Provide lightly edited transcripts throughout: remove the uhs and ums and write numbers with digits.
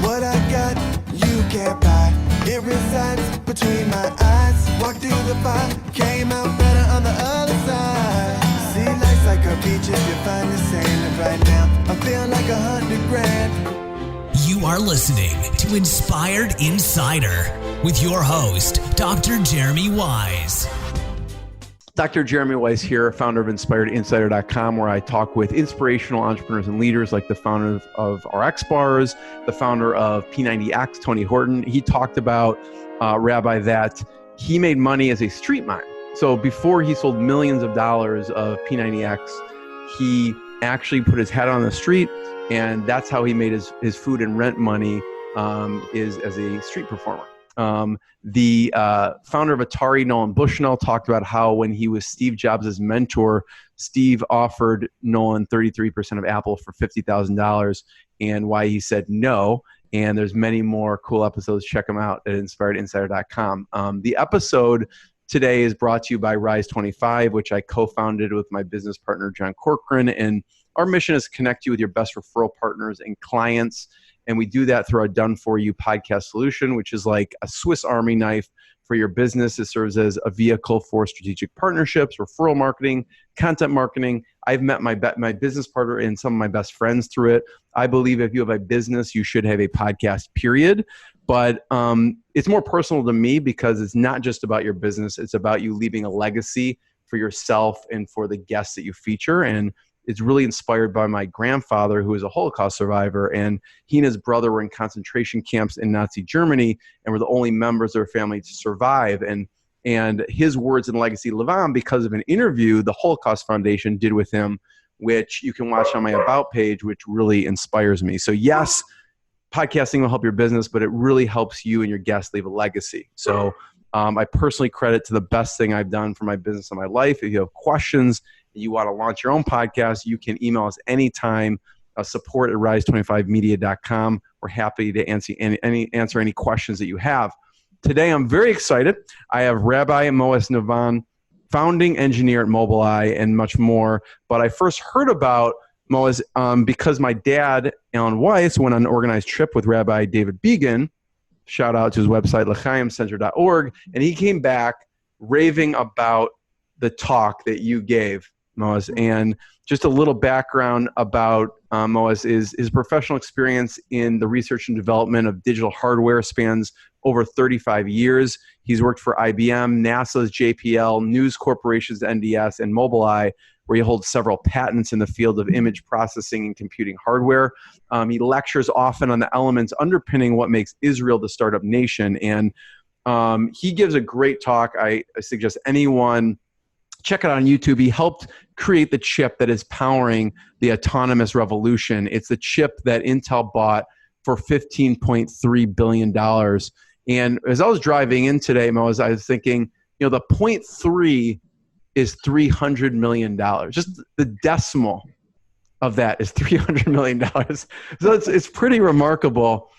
What I got, you can't buy. It resides between my eyes. Walked through the fire, came out better on the other side. See, life's like a beach if you find the sand. Right now, I feel like 100 grand. You are listening to Inspired Insider with your host, Dr. Jeremy Wise. Dr. Jeremy Wise here, founder of InspiredInsider.com, where I talk with inspirational entrepreneurs and leaders like the founder of RX Bars, the founder of P90X, Tony Horton. He talked about, Rabbi, that he made money as a street mime. So before he sold millions of dollars of P90X, he actually put his head on the street, and that's how he made his food and rent money, is as a street performer. The founder of Atari, Nolan Bushnell, talked about how when he was Steve Jobs' mentor, Steve offered Nolan 33% of Apple for $50,000, and why he said no. And there's many more cool episodes. Check them out at InspiredInsider.com. The episode today is brought to you by Rise 25, which I co-founded with my business partner, John Corcoran. And our mission is to connect you with your best referral partners and clients. And we do that through our done-for-you podcast solution, which is like a Swiss Army knife for your business. It serves as a vehicle for strategic partnerships, referral marketing, content marketing. I've met my business partner and some of my best friends through it. I believe if you have a business, you should have a podcast, period. But it's more personal to me because it's not just about your business. It's about you leaving a legacy for yourself and for the guests that you feature. And it's really inspired by my grandfather, who is a Holocaust survivor, and he and his brother were in concentration camps in Nazi Germany and were the only members of their family to survive. And his words and legacy live on because of an interview the Holocaust Foundation did with him, which you can watch on my About page, which really inspires me. So yes, podcasting will help your business, but it really helps you and your guests leave a legacy. So I personally credit to the best thing I've done for my business and my life. If you have questions, you want to launch your own podcast, you can email us anytime, support at rise25media.com. We're happy to answer any questions that you have. Today, I'm very excited. I have Rabbi Mois Navon, founding engineer at Mobileye, and much more. But I first heard about Mois because my dad, Alan Weiss, went on an organized trip with Rabbi David Began. Shout out to his website, l'chaimcenter.org. And he came back raving about the talk that you gave, Mois. And just a little background about Mois is his professional experience in the research and development of digital hardware spans over 35 years. He's worked for IBM, NASA's JPL, News Corporation's NDS, and Mobileye, where he holds several patents in the field of image processing and computing hardware. He lectures often on the elements underpinning what makes Israel the startup nation. And he gives a great talk. I suggest anyone check it out on YouTube. He helped create the chip that is powering the autonomous revolution. It's the chip that Intel bought for $15.3 billion. And as I was driving in today, Mois, I was thinking, the 0.3 is $300 million. Just the decimal of that is $300 million. So it's pretty remarkable.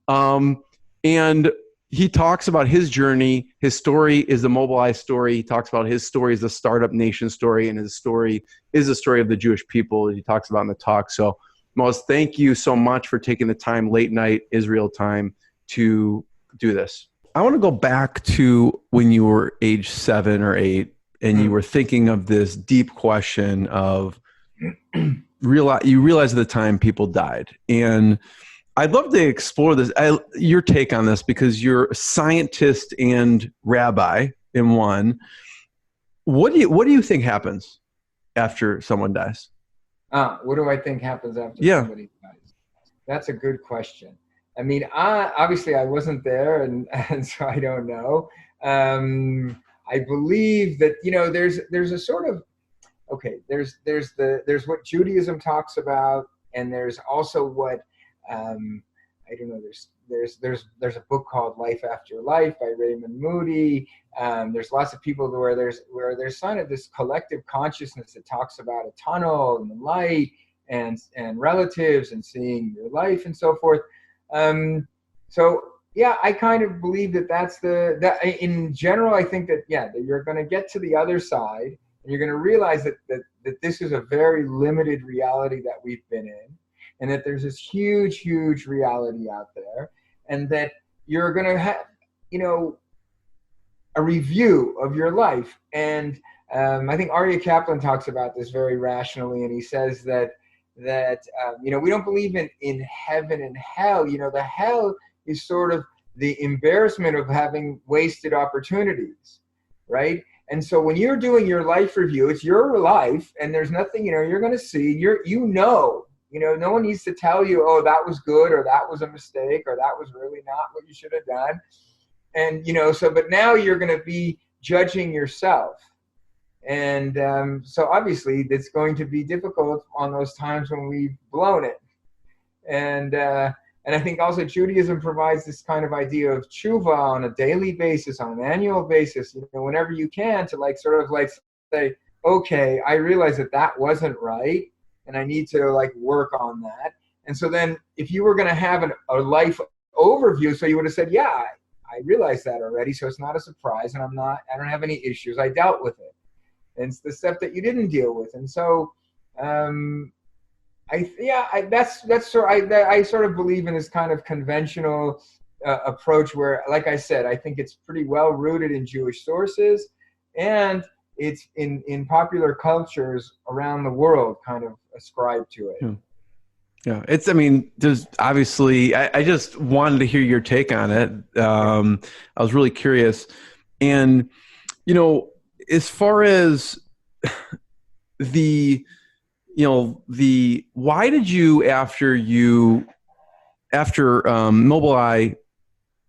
And he talks about his journey. His story is the Mobileye story. He talks about his story as the startup nation story, and his story is the story of the Jewish people he talks about in the talk. So, Mois, thank you so much for taking the time, late night Israel time, to do this. I want to go back to when you were age 7 or 8, and you were thinking of this deep question of you realize at the time people died. And I'd love to explore this, your take on this, because you're a scientist and rabbi in one. What do you think happens after someone dies? What do I think happens after somebody dies? That's a good question. I mean, obviously I wasn't there, and so I don't know. I believe that there's a sort of there's what Judaism talks about, and there's also what I don't know. There's a book called Life After Life by Raymond Moody. There's lots of people where there's kind of this collective consciousness that talks about a tunnel and the light and relatives and seeing your life and so forth. So yeah, I kind of believe that in general. I think that you're going to get to the other side, and you're going to realize that this is a very limited reality that we've been in. and that there's this huge reality out there, and that you're going to have, a review of your life. And I think Aryeh Kaplan talks about this very rationally, and he says that we don't believe in heaven and hell. The hell is sort of the embarrassment of having wasted opportunities, right? And so when you're doing your life review, it's your life, and there's nothing, you're going to see, no one needs to tell you, oh, that was good, or that was a mistake, or that was really not what you should have done. And, but now you're going to be judging yourself. And so obviously it's going to be difficult on those times when we've blown it. And I think also Judaism provides this kind of idea of tshuva on a daily basis, on an annual basis, whenever you can, to say, okay, I realize that wasn't right, and I need to work on that. And so then if you were going to have a life overview, so you would have said, yeah, I realized that already, so it's not a surprise, and I don't have any issues. I dealt with it. And it's the stuff that you didn't deal with. And so I sort of believe in this kind of conventional approach where, like I said, I think it's pretty well rooted in Jewish sources, and it's in popular cultures around the world kind of ascribed to it. Yeah, there's obviously, I just wanted to hear your take on it. I was really curious. And, as far as why did you, after Mobileye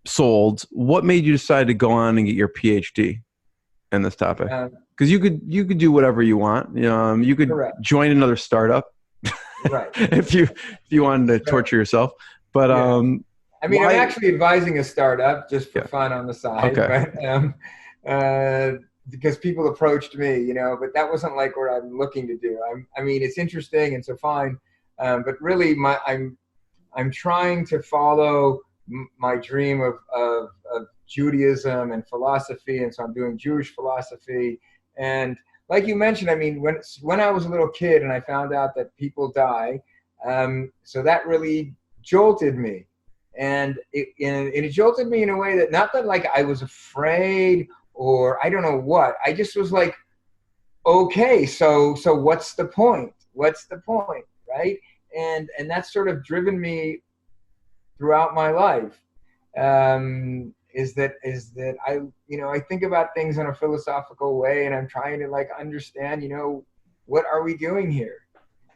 sold, what made you decide to go on and get your PhD in this topic? Because you could do whatever you want. You could Correct. Join another startup. Right. if you wanted to torture yourself. But I'm actually advising a startup just for fun on the side. Okay. But because people approached me, but that wasn't what I'm looking to do. It's interesting and so fine, but really I'm trying to follow my dream of Judaism and philosophy, and so I'm doing Jewish philosophy. And like you mentioned, when I was a little kid and I found out that people die, so that really jolted me, and it jolted me in a way that, not that I was afraid or I don't know what. I just was like, okay, so what's the point? What's the point, right? And that's sort of driven me throughout my life. Is that I think about things in a philosophical way, and I'm trying to understand, what are we doing here?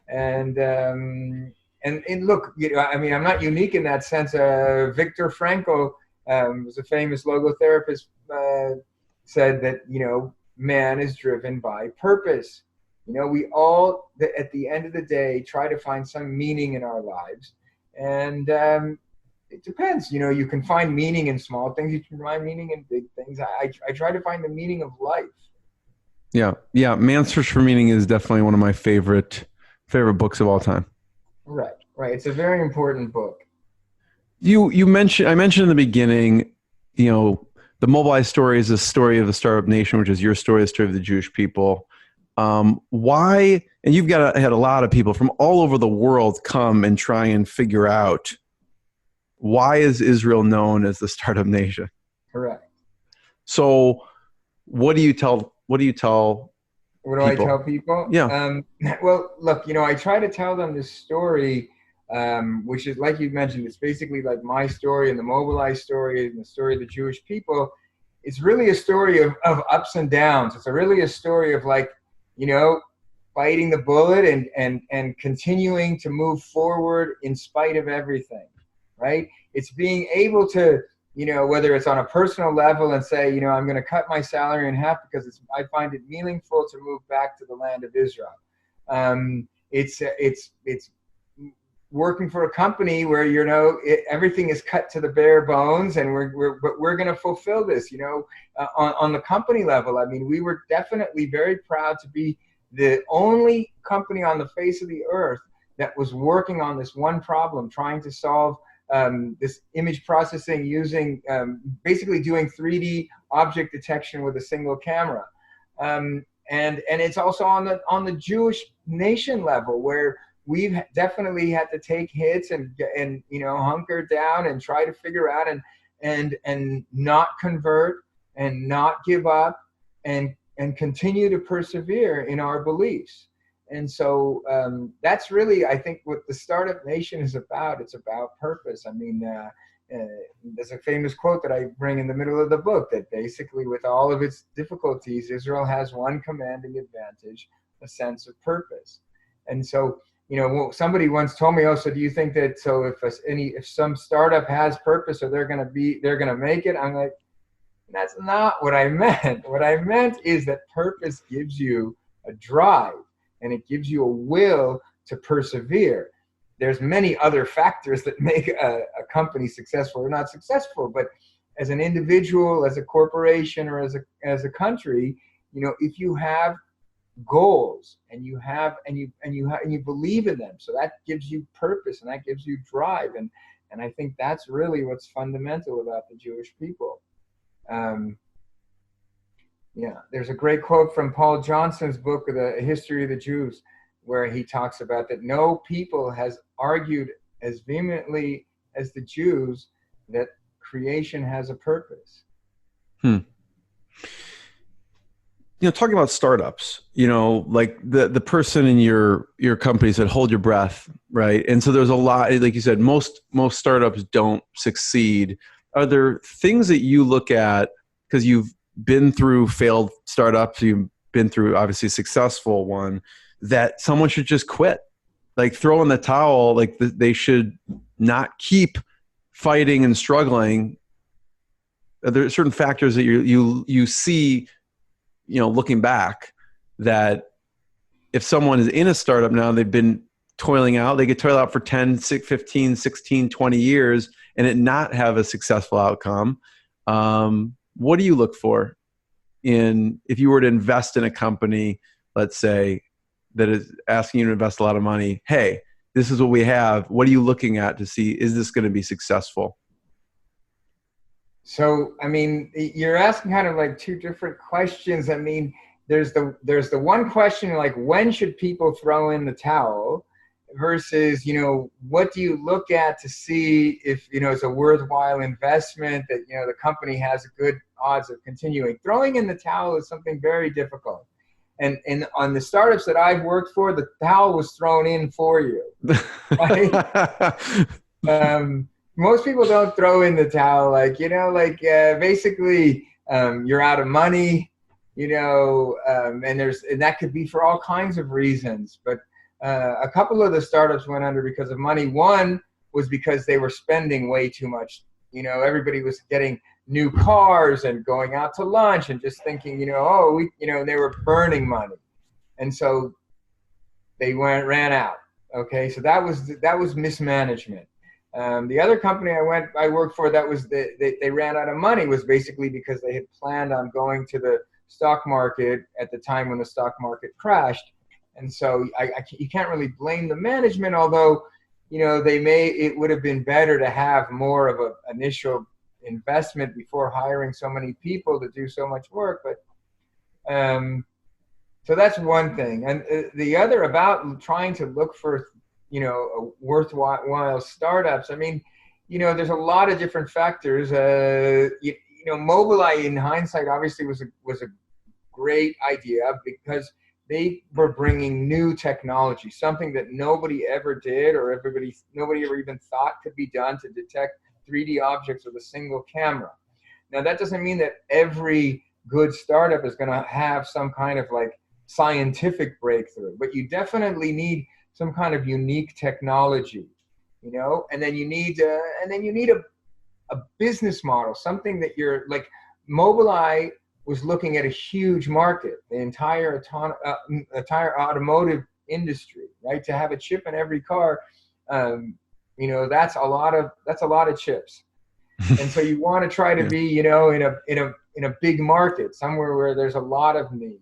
And look, I'm not unique in that sense. Viktor Frankl was a famous logotherapist, said that, man is driven by purpose. We all, at the end of the day, try to find some meaning in our lives. And it depends. You can find meaning in small things. You can find meaning in big things. I try to find the meaning of life. Yeah. Man's Search for Meaning is definitely one of my favorite books of all time. Right. It's a very important book. I mentioned in the beginning, the Mobileye story is the story of the startup nation, which is your story, the story of the Jewish people. Why? And you've had a lot of people from all over the world come and try and figure out, why is Israel known as the startup nation? Correct. So what do you tell people? I tell people? Yeah. Well, look, I try to tell them this story, which is, like you mentioned, it's basically like my story and the Mobileye story and the story of the Jewish people. It's really a story of ups and downs. It's really a story of biting the bullet and continuing to move forward in spite of everything, right? It's being able to, whether it's on a personal level and say, I'm going to cut my salary in half because I find it meaningful to move back to the land of Israel. It's working for a company where, everything is cut to the bare bones, and we're going to fulfill this, on the company level. We were definitely very proud to be the only company on the face of the earth that was working on this one problem, trying to solve this image processing using basically doing 3D object detection with a single camera. And it's also on the Jewish nation level, where we've definitely had to take hits and hunker down and try to figure out and not convert and not give up and continue to persevere in our beliefs. And so that's really, I think, what the Startup Nation is about. It's about purpose. I mean, there's a famous quote that I bring in the middle of the book that basically, with all of its difficulties, Israel has one commanding advantage: a sense of purpose. And so, somebody once told me, so do you think that, so if some startup has purpose, or they're going to make it? I'm like, that's not what I meant. What I meant is that purpose gives you a drive, and it gives you a will to persevere. There's many other factors that make a company successful or not successful, but as an individual, as a corporation, or as a country, if you have goals and you believe in them, so that gives you purpose and that gives you drive, and I think that's really what's fundamental about the Jewish people. There's a great quote from Paul Johnson's book, The History of the Jews, where he talks about that no people has argued as vehemently as the Jews that creation has a purpose. Talking about startups, like the person in your company said, hold your breath, right? And so there's a lot, like you said, most startups don't succeed. Are there things that you look at, because you've been through failed startups, you've been through obviously a successful one, that someone should just quit, like throw in the towel, like they should not keep fighting and struggling? Are there certain factors that you see, looking back, that if someone is in a startup now, they've been toiling out, they could toil out for 10, 15, 16, 20 years and it not have a successful outcome? What do you look for if you were to invest in a company, let's say, that is asking you to invest a lot of money? Hey, this is what we have. What are you looking at to see, is this going to be successful? So, I mean, you're asking kind of like two different questions. I mean, there's the one question, like, when should people throw in the towel, versus, what do you look at to see if, it's a worthwhile investment, that, the company has a good odds of continuing. Throwing in the towel is something very difficult. And on the startups that I've worked for, the towel was thrown in for you. Right? Most people don't throw in the towel, basically, you're out of money, and that could be for all kinds of reasons. But a couple of the startups went under because of money. One was because they were spending way too much. Everybody was getting new cars and going out to lunch and just thinking, they were burning money. And so they ran out. Okay. So that was mismanagement. The other company I worked for, that was they ran out of money, was basically because they had planned on going to the stock market at the time when the stock market crashed. And so you can't really blame the management, although, it would have been better to have more of an initial investment before hiring so many people to do so much work. But so that's one thing. And the other, about trying to look for, worthwhile startups. I mean, there's a lot of different factors. Mobileye, in hindsight, obviously was a great idea, because they were bringing new technology, something that nobody ever did, or nobody ever even thought could be done, to detect 3D objects with a single camera. Now, that doesn't mean that every good startup is going to have some kind of like scientific breakthrough, but you definitely need some kind of unique technology, and then you need a business model, something that you're like. Mobileye was looking at a huge market, the entire automotive industry, right? To have a chip in every car, that's a lot of chips. And so you want to try to be, in a big market, somewhere where there's a lot of need.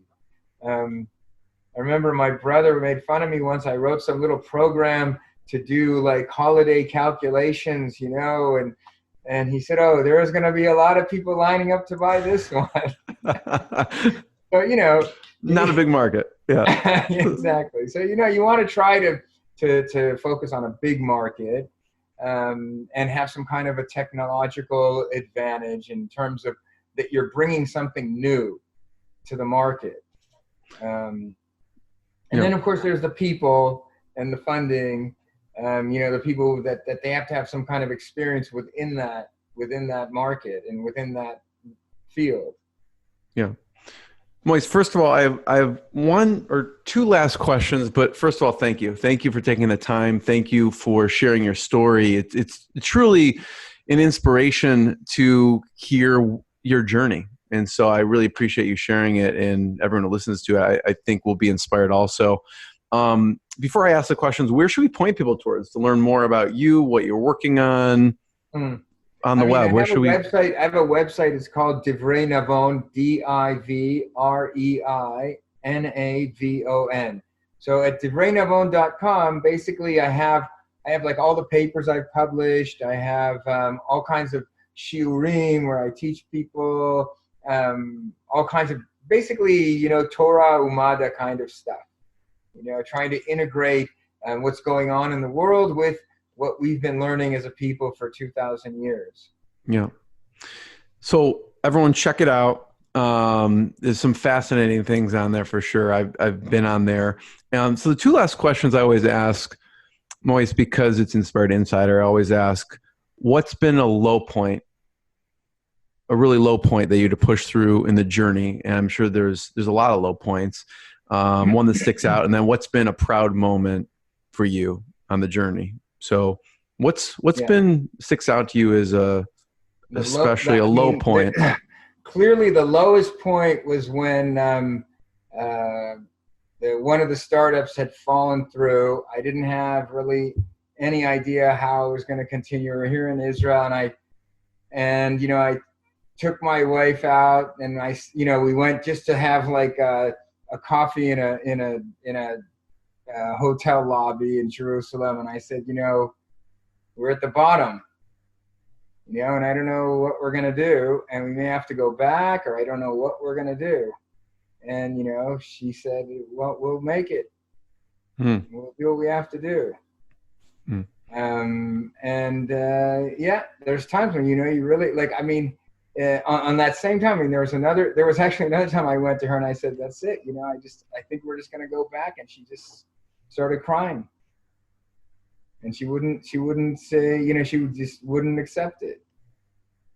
I remember my brother made fun of me once. I wrote some little program to do like holiday calculations, and he said, "Oh, there is going to be a lot of people lining up to buy this one." So, not a big market. Yeah. Exactly. So, you want to try to to focus on a big market, and have some kind of a technological advantage in terms of that you're bringing something new to the market. And then of course there's the people and the funding, the people that they have to have some kind of experience within that market and within that field. Yeah. Mois, first of all, I have one or two last questions, but first of all, thank you. Thank you for taking the time. Thank you for sharing your story. It's truly an inspiration to hear your journey. And so I really appreciate you sharing it, and everyone who listens to it, I think will be inspired also. Before I ask the questions, where should we point people towards to learn more about you, what you're working on? On the web, where should we? I have a website. It's called Divrei Navon, DIVREINAVON. So at divreynavon.com, basically I have like all the papers I've published. I have all kinds of shiurim where I teach people all kinds of basically, Torah Umada kind of stuff. Trying to integrate what's going on in the world with what we've been learning as a people for 2,000 years. Yeah. So everyone check it out. There's some fascinating things on there for sure. I've been on there. So the two last questions I always ask, Mois, because it's Inspired Insider, I always ask, what's been a low point, a really low point that you had to push through in the journey? And I'm sure there's a lot of low points. One that sticks out. And then what's been a proud moment for you on the journey? So what's been sticks out to you as especially a low point? Clearly the lowest point was when one of the startups had fallen through. I didn't have really any idea how it was going to continue. We're here in Israel, and I took my wife out, and we went just to have like a coffee in a hotel lobby in Jerusalem, and I said, we're at the bottom, and I don't know what we're going to do, and we may have to go back, or I don't know what we're going to do. And, she said, well, we'll make it. We'll do what we have to do. There's times when, you really on that same time, there was actually another time I went to her and I said, that's it. I think we're just going to go back. And she just started crying, and she wouldn't say, she just wouldn't accept it.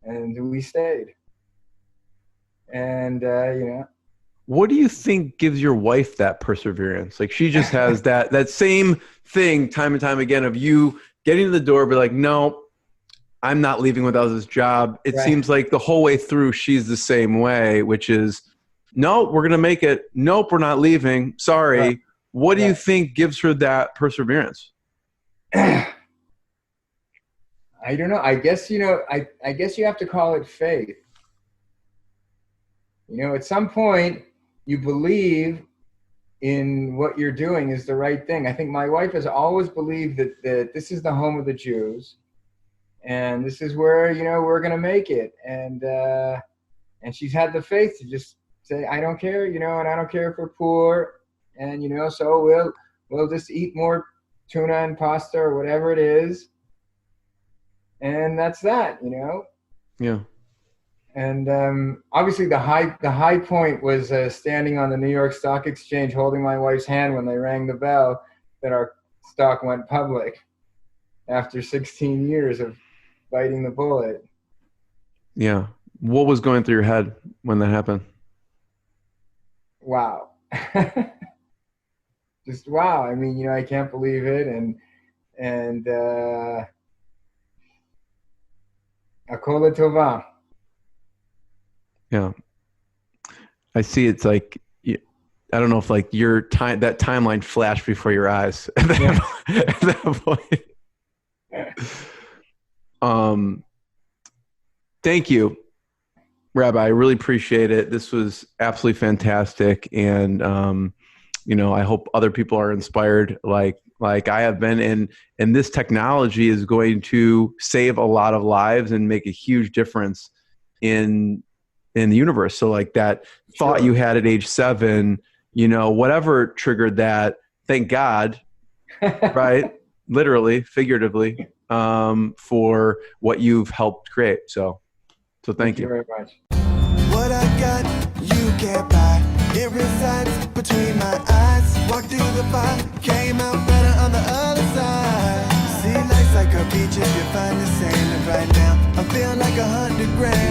And we stayed. And, what do you think gives your wife that perseverance? Like, she just has that same thing time and time again of you getting to the door, be like, no, I'm not leaving without this job. It seems like the whole way through, she's the same way, which is, no, we're going to make it. Nope, we're not leaving. Sorry. Right. What do you think gives her that perseverance? I don't know. I guess, I guess you have to call it faith. At some point you believe in what you're doing is the right thing. I think my wife has always believed that this is the home of the Jews. And this is where, we're going to make it. And she's had the faith to just say, I don't care, and I don't care if we're poor. And, so we'll just eat more tuna and pasta or whatever it is. And that's that, Yeah. And obviously the high point was standing on the New York Stock Exchange, holding my wife's hand when they rang the bell that our stock went public after 16 years of biting the bullet. Yeah. What was going through your head when that happened? Wow. Just wow. I mean, I can't believe it. And Akol Tova. Yeah. I see. It's like, I don't know if like that timeline flashed before your eyes at that point. Thank you, Rabbi. I really appreciate it. This was absolutely fantastic. And, I hope other people are inspired like I have been. And this technology is going to save a lot of lives and make a huge difference in the universe. So like that thought you had at age 7, whatever triggered that, thank God right? Literally, figuratively, for what you've helped create. So thank you very much. What I got, you can't buy. It resides between my eyes. Walked through the fire, came out better on the other side. See, life's like a beach if you find the sand. And right now, I'm feeling like 100 grand.